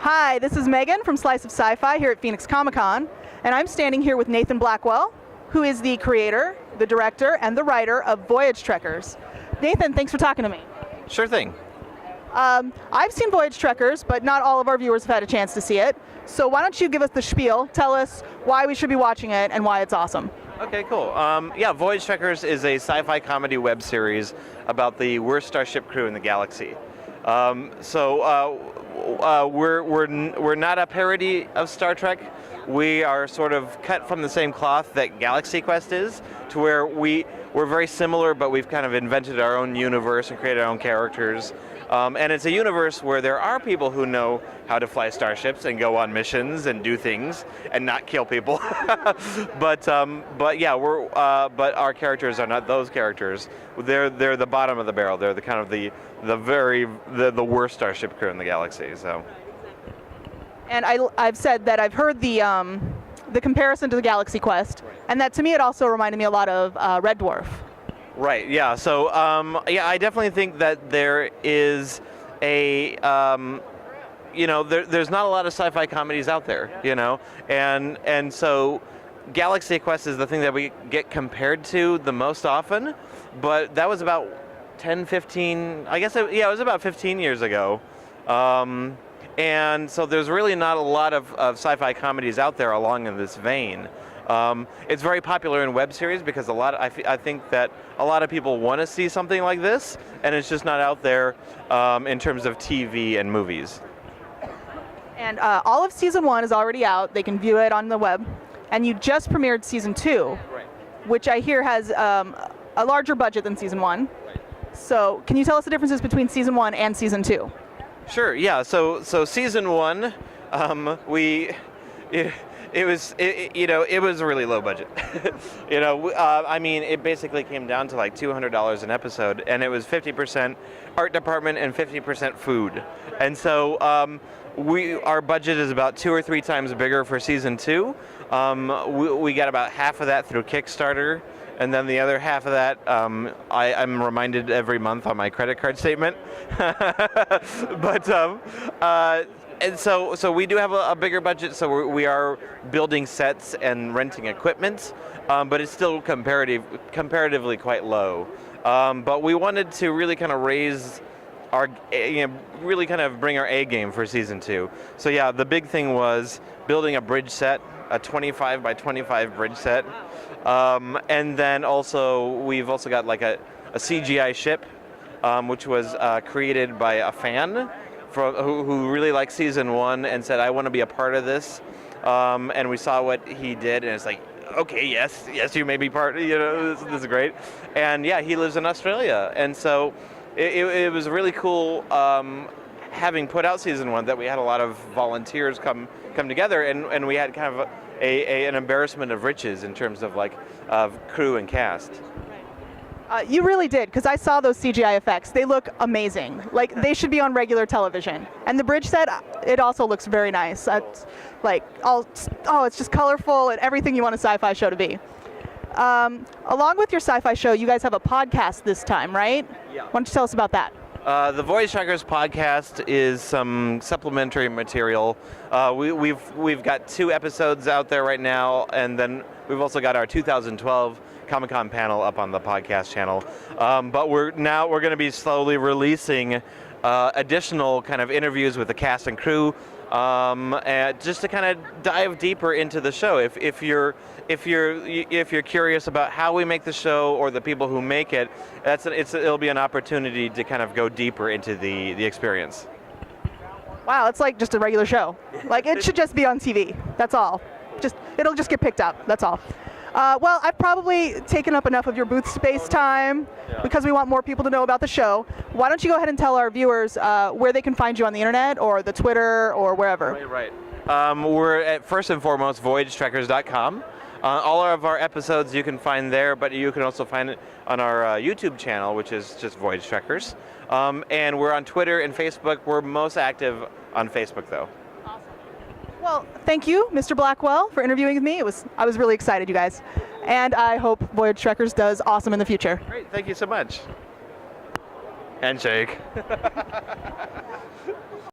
Hi, this is Megan from Slice of Sci-Fi here at Phoenix Comicon, and I'm standing here with Nathan Blackwell, who is the creator, the director, and the writer of Voyage Trekkers. Nathan, thanks for talking to me. Sure thing. I've seen Voyage Trekkers, but not all of our viewers have had a chance to see it. So why don't you give us the spiel, tell us why we should be watching it and why it's awesome. Okay, cool. Yeah, Voyage Trekkers is a sci-fi comedy web series about the worst starship crew in the galaxy. We're not a parody of Star Trek. We are sort of cut from the same cloth that Galaxy Quest is, to where we're very similar, but we've kind of invented our own universe and created our own characters. And it's a universe where there are people who know how to fly starships and go on missions and do things and not kill people. but yeah, but our characters are not those characters. They're the bottom of the barrel. They're the kind of the worst starship crew in the galaxy. So. And I've said that I've heard the comparison to the Galaxy Quest, and that to me it also reminded me a lot of Red Dwarf. Right. Yeah. So yeah, I definitely think that there is a there's not a lot of sci-fi comedies out there, and so Galaxy Quest is the thing that we get compared to the most often, but that was about 10, 15, I guess, it was about 15 years ago. And so there's really not a lot of sci-fi comedies out there along in this vein. It's very popular in web series because I think that a lot of people want to see something like this, and it's just not out there in terms of TV and movies. And all of season 1 is already out. They can view it on the web. And you just premiered season 2, right, which I hear has a larger budget than season 1. Right. So can you tell us the differences between season 1 and season 2? Sure. Yeah. So season 1, it was really low budget. I mean, it basically came down to like $200 an episode, and it was 50% art department and 50% food. And so our budget is about 2 or 3 times bigger for season 2. We got about half of that through Kickstarter, and then the other half of that I'm reminded every month on my credit card statement. But and so we do have a bigger budget, so we are building sets and renting equipment, but it's still comparatively quite low. But we wanted to really kind of raise really kind of bring our A game for season 2. So yeah, the big thing was building a bridge set, a 25 by 25 bridge set, and then we've also got like a CGI ship, which was created by a fan who really liked season 1 and said, I want to be a part of this, and we saw what he did, and it's like, okay, yes, you may be part. This is great. And yeah, he lives in Australia, and so it was really cool having put out season 1 that we had a lot of volunteers come together, and we had kind of an embarrassment of riches in terms of of crew and cast. You really did, because I saw those CGI effects. They look amazing. Like, they should be on regular television. And the bridge set, it also looks very nice. It's it's just colorful and everything you want a sci-fi show to be. Along with your sci-fi show, you guys have a podcast this time, right? Yeah. Why don't you tell us about that? The Voyage Trekkers podcast is some supplementary material. We've got 2 episodes out there right now, and then we've also got our 2012 Comicon panel up on the podcast channel. But we're going to be slowly releasing additional kind of interviews with the cast and crew, and just to kind of dive deeper into the show. If you're curious about how we make the show or the people who make it, it'll be an opportunity to kind of go deeper into the experience. Wow, it's like just a regular show. Like, it should just be on TV. That's all. It'll just get picked up. That's all. Well, I've probably taken up enough of your booth space time because we want more people to know about the show. Why don't you go ahead and tell our viewers where they can find you on the internet or the Twitter or wherever? Right. We're at, first and foremost, voyagetrekkers.com. All of our episodes you can find there, but you can also find it on our YouTube channel, which is just Voyage Trekkers. And we're on Twitter and Facebook. We're most active on Facebook, though. Awesome. Well, thank you, Mr. Blackwell, for interviewing with me. I was really excited, you guys. And I hope Voyage Trekkers does awesome in the future. Great. Thank you so much. Handshake.